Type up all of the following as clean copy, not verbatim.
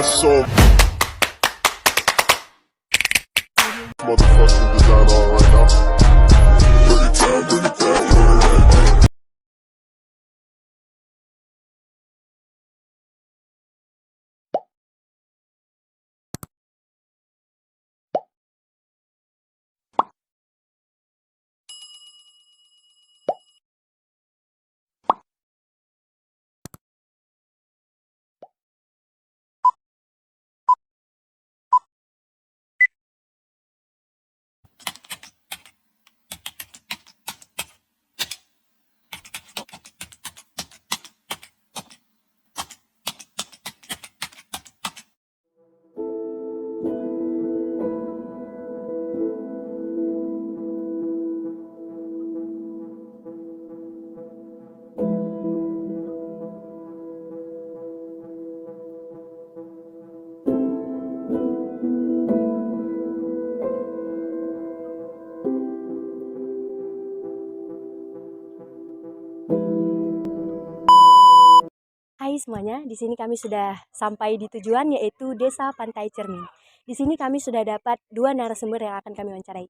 got so motherfucking design on right now. Bring it down, bring it down. Hai semuanya, di sini kami sudah sampai di tujuan yaitu Desa Pantai Cermin. Di sini kami sudah dapat 2 narasumber yang akan kami wawancarai.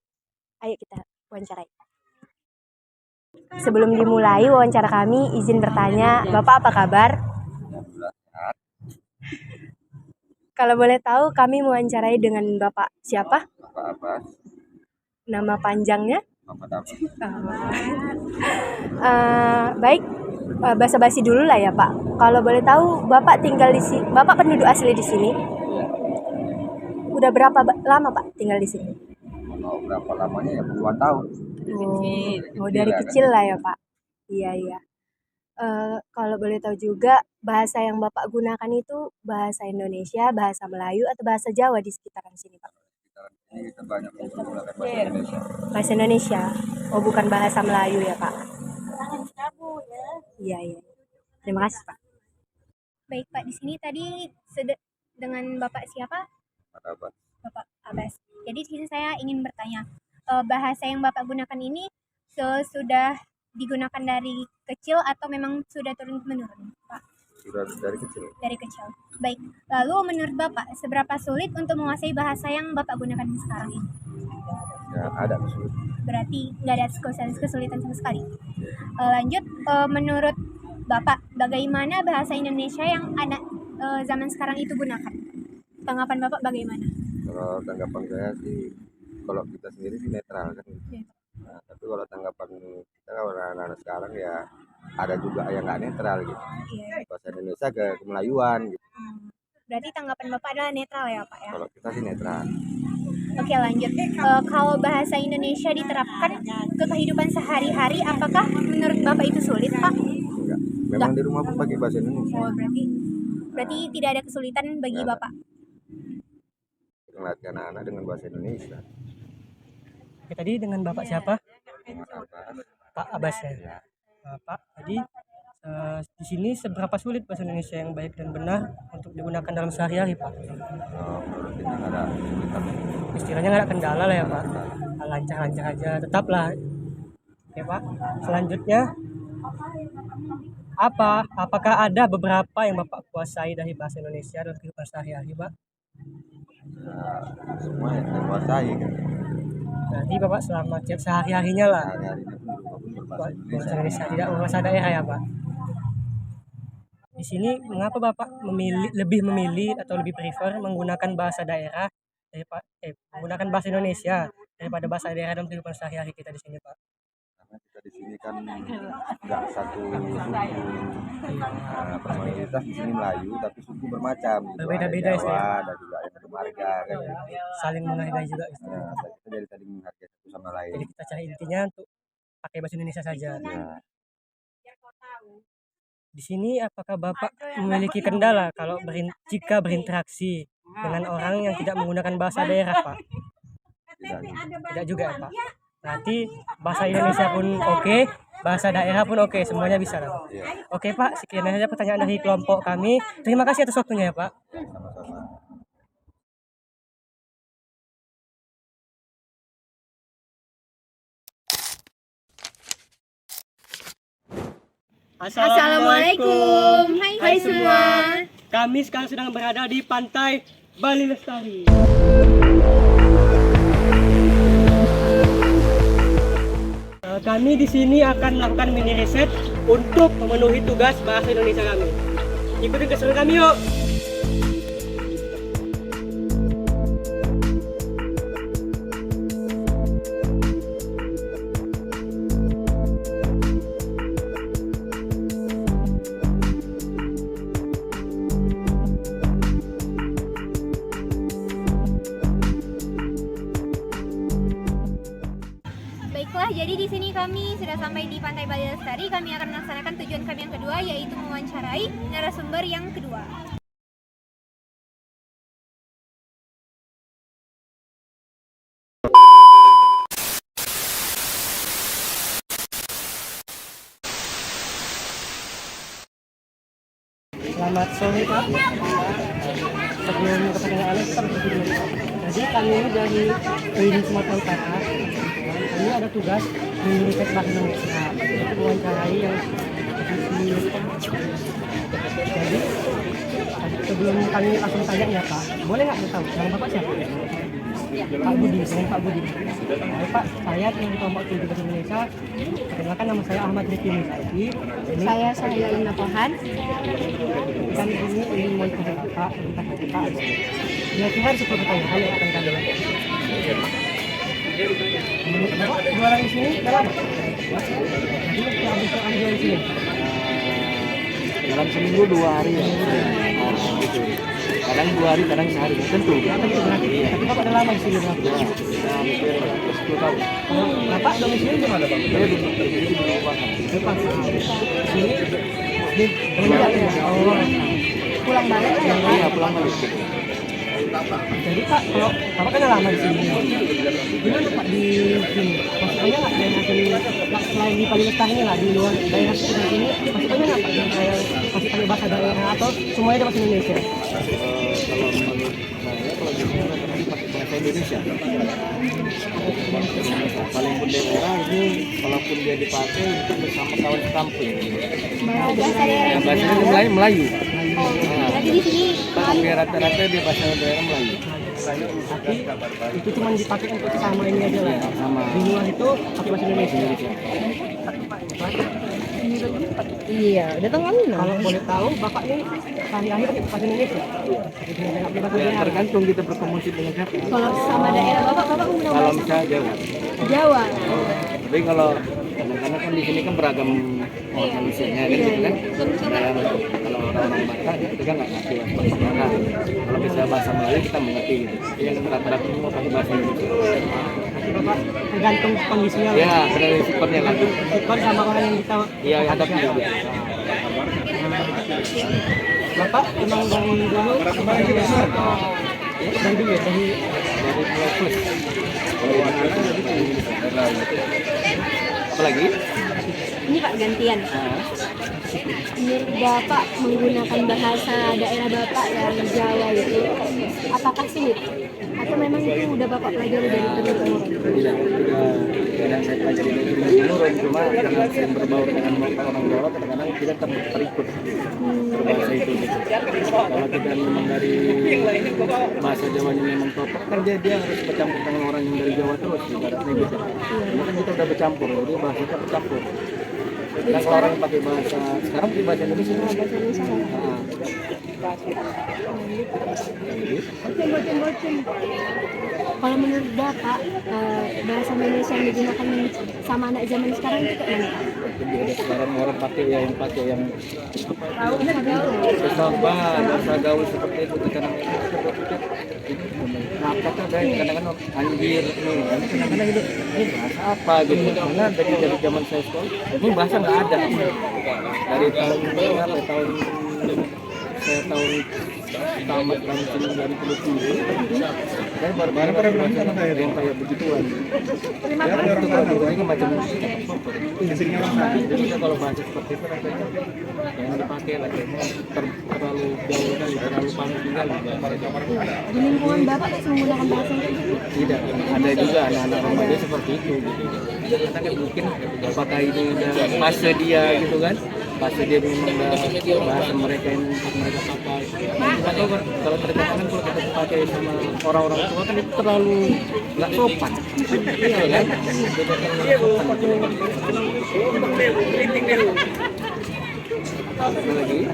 Ayo kita wawancarai. Sebelum dimulai wawancara kami, izin bertanya, Bapak apa kabar? Kalau boleh tahu, kami mewawancarai dengan Bapak siapa? Bapak Abbas, Nama panjangnya? Muhammad Abbas. Baik, basa-basi dulu lah ya Pak. Kalau boleh tahu, Bapak tinggal di sini, Bapak penduduk asli di sini? Udah berapa lama Pak tinggal di sini? Kalau berapa lamanya ya puluhan tahun. Dari kecil lah ya Pak. Iya. Kalau boleh tahu juga, bahasa yang Bapak gunakan itu bahasa Indonesia, bahasa Melayu, atau bahasa Jawa di sekitaran sini Pak? Ini kita banyak menggunakan bahasa Indonesia. Bahasa Indonesia. Oh, bukan bahasa Melayu ya Pak? Iya. Terima kasih Pak. Baik Pak, di sini tadi dengan Bapak siapa? Muhammad Abbas. Bapak Abbas. Jadi di sini saya ingin bertanya, bahasa yang Bapak gunakan ini sudah digunakan dari kecil atau memang sudah turun menurun, Pak? Sudah dari kecil. Dari kecil. Baik. Lalu menurut Bapak, seberapa sulit untuk menguasai bahasa yang Bapak gunakan sekarang ini? Ya ada kesulitan. Berarti nggak ada kesulitan sama sekali. Lanjut, menurut Bapak, bagaimana bahasa Indonesia yang anak zaman sekarang itu gunakan? Tanggapan Bapak bagaimana? Kalau tanggapan saya sih, kalau kita sendiri sih netral kan. Ya. Nah, tapi kalau tanggapan kita kalau anak-anak sekarang ya ada juga yang nggak netral gitu. Iya. Bahasa Indonesia ke Melayuan gitu. Berarti tanggapan Bapak adalah netral ya Pak ya? Kalau kita sih netral. Oke lanjut, kalau bahasa Indonesia diterapkan ke kehidupan sehari-hari, apakah menurut Bapak itu sulit Pak? Enggak. Memang di rumah pun pakai bahasa Indonesia. Oh, berarti tidak ada kesulitan bagi Nggak ada. Bapak? Melatih anak-anak dengan bahasa Indonesia. Oke, tadi dengan Bapak siapa? Muhammad Abbas. Pak Abbas ya. Ya. Pak, tadi di sini seberapa sulit bahasa Indonesia yang baik dan benar untuk digunakan dalam sehari-hari, Pak? Menurut kita nggak ada kesulitan. Istilahnya nggak ada kendala lah ya, Pak. Lancar-lancar aja, tetaplah. Oke, Pak. Selanjutnya, apakah ada beberapa yang Bapak kuasai dari bahasa Indonesia dalam kehidupan sehari-hari, Pak? Semua yang saya kuasai kan. Berarti Bapak selama tiap sehari-harinya lah Sehari-harinya pun di rumah pun berbahasa bahasa Indonesia. Indonesia, tidak bahasa daerah ya, Pak. Di sini mengapa Bapak lebih memilih atau lebih prefer menggunakan bahasa daerah daripada menggunakan bahasa Indonesia daripada bahasa daerah dalam kehidupan sehari-hari kita di sini, Pak? Karena kita di sini kan nggak satu suku. Mayoritas di sini Melayu, tapi suku bermacam. Berbeda-beda Ada Jawa, ya. ada juga yang ada marga kan. Saling menghargai juga istilahnya. Nah, kita jadi saling menghargai satu sama lain. Jadi kita cari intinya untuk pakai bahasa Indonesia saja. Ya. Di sini apakah Bapak memiliki kendala kalau jika berinteraksi dengan orang yang tidak menggunakan bahasa daerah, Pak? Tidak juga ya, Pak. Berarti bahasa Indonesia pun oke, bahasa daerah pun oke, semuanya bisa lah. Iya. Oke Pak, sekian saja pertanyaan dari kelompok kami. Terima kasih atas waktunya ya Pak. Sama-sama. Assalamualaikum. Hai semua. Kami sekarang sedang berada di pantai Bali Lestari. Kami di sini akan melakukan mini riset untuk memenuhi tugas bahasa Indonesia kami. Ikuti keseruan kami yuk. Baiklah, jadi di sini kami sudah sampai di Pantai Bali Lestari. Kami akan melaksanakan tujuan kami yang kedua, yaitu mewawancarai narasumber yang kedua. Selamat sore Pak. Sebelum pertanyaan kita berhenti dulu. Jadi kami ini dari PIN Sumatera Utara. Kami ada tugas mengirikan bahasa Indonesia untuk mewawancarai yang di. Jadi sebelum kami langsung tanya ya Pak, boleh nggak tahu nama Bapak siapa? Pak Budi, saya Pak Budi. Pak, saya dari kelompok studi bahasa Indonesia. Perkenalkan, nama saya Ahmad Riki Musaidi. Saya Lina Pohan. Kan ini ingin mau tanya Bapak tentang Bapak. Kira-kira ada 10 pertanyaan yang akan kami lakukan. Menurut Bapak jualan di sini udah lama? Jadi habis jualan di sini? Dalam seminggu 2 hari ya. Gitu. Kadang 2 hari, kadang sehari. Tentu. Iya. Tapi Bapak udah lama di sini berapa? Ya, hampir 10 tahun. Bapak domisili di mana Bang? Saya di Balikpapan. Depan. Sini di Bengkak ya. Oh. Pulang balik ya Pak? Iya, pulang balik. Jadi Pak, kalau Bapak kan lama di sini. Gimana Pak di sini? Maksudnya nggak daerah sini, selain di Bali Lestari ini lah, di luar daerah sekitar sini, maksudnya nggak Pak yang kayak masih pakai bahasa daerah atau semuanya ada bahasa Indonesia? Kalau menurut saya, kalau di sini rata-rata pakai bahasa Indonesia. Paling pun daerah ini, walaupun dia dipakai itu bersama kawan sekampung. Bahasa daerah. Ya, bahasanya Melayu. Berarti di sini Hampir rata-rata dia bahasa daerah Melayu. Tapi itu cuma dipakai untuk sama ini aja lah. Sama. Di luar itu pakai bahasa Indonesia. Iya, datang kami Nah. Kalau boleh tahu, Bapak ini sehari-hari pakai bahasa Indonesia. Ya, tergantung kita berkomunikasi dengan siapa. Kalau sama daerah Bapak menggunakan Kalau bahasa misalnya Jawa. Jawa. Tapi kalau karena kan di sini kan beragam manusianya kan gitu kan. Dan kalau orang-orang Batak itu kan nggak ngerti bahasa Indonesia. Kalau bisa bahasa Melayu kita mengerti gitu. Jadi yang rata-rata semua pakai bahasa Indonesia. Bapak tergantung kondisinya. Ya, tergantung sifatnya kan. Sikon sama orang yang kita Iya, hadapi ya. Bapak emang dari dulu dari dulu ya dari Mulai plus. Apa lagi? Ini Pak gantian. Menurut Bapak menggunakan bahasa daerah Bapak yang Jawa itu apakah sulit? Atau memang itu udah Bapak pelajari dari turun-temurun? Tidak saya pelajari dari turun-temurun, cuma karena sering berbaur dengan orang Jawa, kadang-kadang kita terikut berbahasa itu. Kalau kita memang dari bahasa Jawanya memang total, kan dia harus bercampur dengan orang yang dari Jawa terus, ibaratnya gitu. Cuma kan kita udah bercampur, jadi bahasa kita bercampur. Nah, kalau orang yang pakai bahasa sekarang pakai bahasa Indonesia, Bahasa Indonesia. nah, Kalau menurut Bapak bahasa Indonesia yang digunakan sama anak zaman sekarang itu kayak mana? jadi sekarang orang pakai yang Tahu nggak gaul? bahasa gaul seperti itu kadang nah kata ada kadang-kadang anjir nih kadang-kadang gitu ini bahasa apa gitu karena dari zaman saya sekolah ini bahasa nggak ada dari tahun berapa tahun saya tahun tamat tahun 1997 saya baru-baru yang kayak begituan ya itu kalau ini macam jadi kalau bahasa seperti itu yang dipakai lah terlalu jauh kan terlalu panas juga Di lingkungan Bapak masih menggunakan bahasa itu? tidak ada juga anak-anak remaja seperti itu gitu karena kan mungkin apakah ini udah fase dia gitu kan pasti dia memang udah bahasa mereka yang mereka pakai. Nggak tahu kan, kalau terkadang kan kalau kita pakai sama orang-orang tua kan itu terlalu nggak sopan. Iya kan? Apa lagi?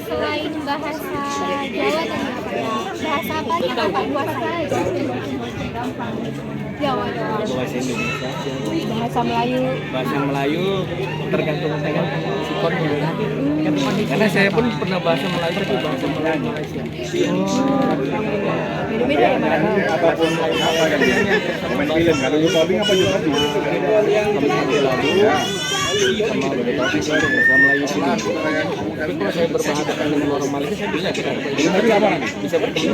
Selain bahasa Jawa dan bahasa apa yang Bapak kuasai? Jawa. Bahasa Indonesia. Bahasa Melayu. Bahasa Melayu tergantung dengan sikonnya. Karena saya pun pernah bahasa Melayu tapi bahasa Melayu Malaysia. Beda-beda ya, Mas? Apapun apa kan main film kan lu dubbing apa juga sama bahasa Melayu sini. Tapi kalau saya berbahasa dengan orang Malaysia saya bisa bertemu.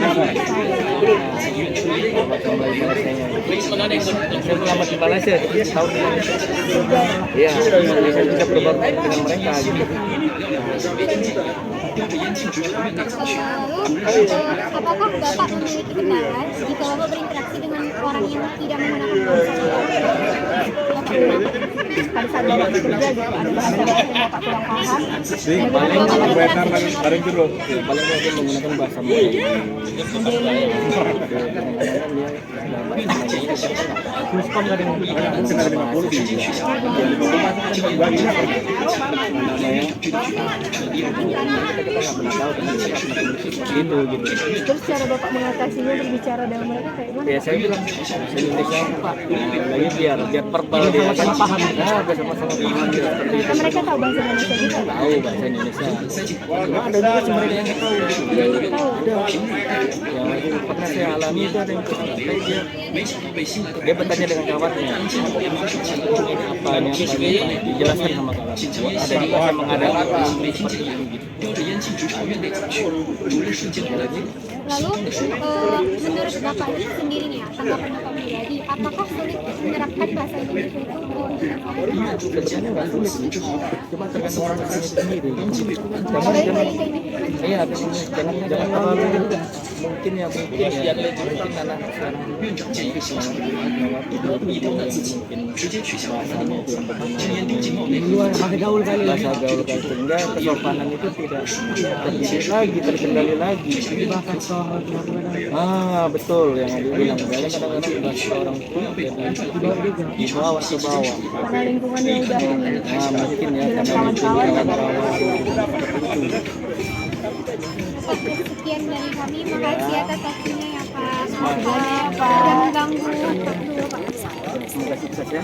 Bahasa Melayu Malaysia. Saya melamar di Malaysia tahun ini. Iya, saya bisa berbahasa dengan mereka gitu. Lalu, apakah Bapak memiliki kendala jika Bapak berinteraksi dengan orang yang tidak menggunakan bahasa Jawa? Pada saat Bapak bekerja gitu, ada bahasa-bahasa yang Bapak kurang paham. Paling mungkin menggunakan bahasa Melayu. Terus cara Bapak mengatasinya berbicara dengan mereka kayak gimana? Ya saya bilang bahasa Indonesia Pak, lagi biar verbal dia kan paham, nah bersama-sama paham seperti itu. Mereka tahu bahasa Indonesia juga? Tahu bahasa Indonesia. Cuma ada juga sih mereka yang nggak tahu. Ada. Yang lagi pernah saya alami itu ada yang dia bertanya dengan kawannya apa dijelaskan sama kawan. Ada juga yang mengadakan seperti itu gitu. Lalu, menurut Bapak ini sendiri nih ya, tanggapan Bapak pribadi, apakah sulit menerapkan bahasa Indonesia itu? Sebenarnya nggak sulit sih, cuma tergantung orang sendiri. Balik lagi ke ini. Iya, jangan terlalu mungkin anak sekarang bahasa gaul kali sehingga kesopanan itu tidak terdidik lagi, terkendali lagi. Betul yang Adi bilang, kadang-kadang bahasa orang tua dibawa ke bawah Karena lingkungannya udah ini. mungkin ya Dalam karena kawan-kawan. Oke, sekian dari kami. Makasih atas waktunya ya Pak. Semoga Sudah mengganggu waktu Bapak. semoga sukses ya.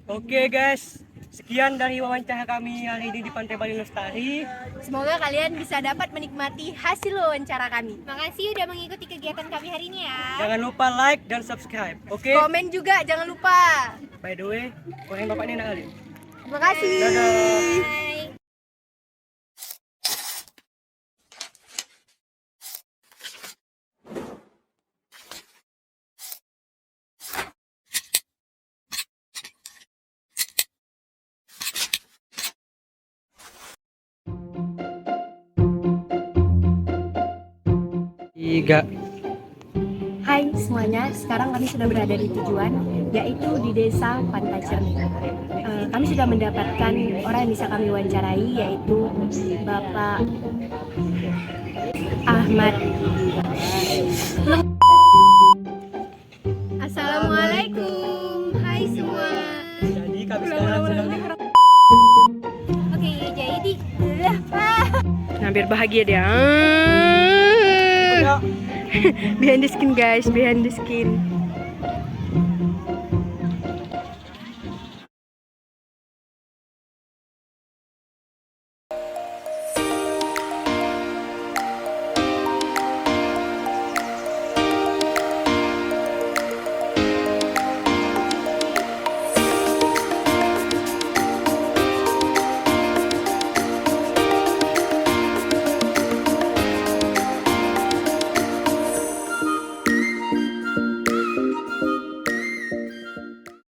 Oke guys, sekian dari wawancara kami hari ini di Pantai Bali Lestari. Semoga kalian bisa dapat menikmati hasil wawancara kami. Makasih udah mengikuti kegiatan kami hari ini ya. Jangan lupa like dan subscribe. Oke. Komen juga jangan lupa. By the way, orang bapak ini nak kali. Terima kasih. Dadah. Bye. Tiga. Hai semuanya, sekarang kami sudah berada di tujuan, yaitu di Desa Pantai Cermin. Kami sudah mendapatkan orang yang bisa kami wawancarai, yaitu Bapak Ahmad. Assalamualaikum, hai semua. Jadi kami sekarang sedang di Oke, jadi Hampir bahagia dia. Behind the skin guys, behind the skin.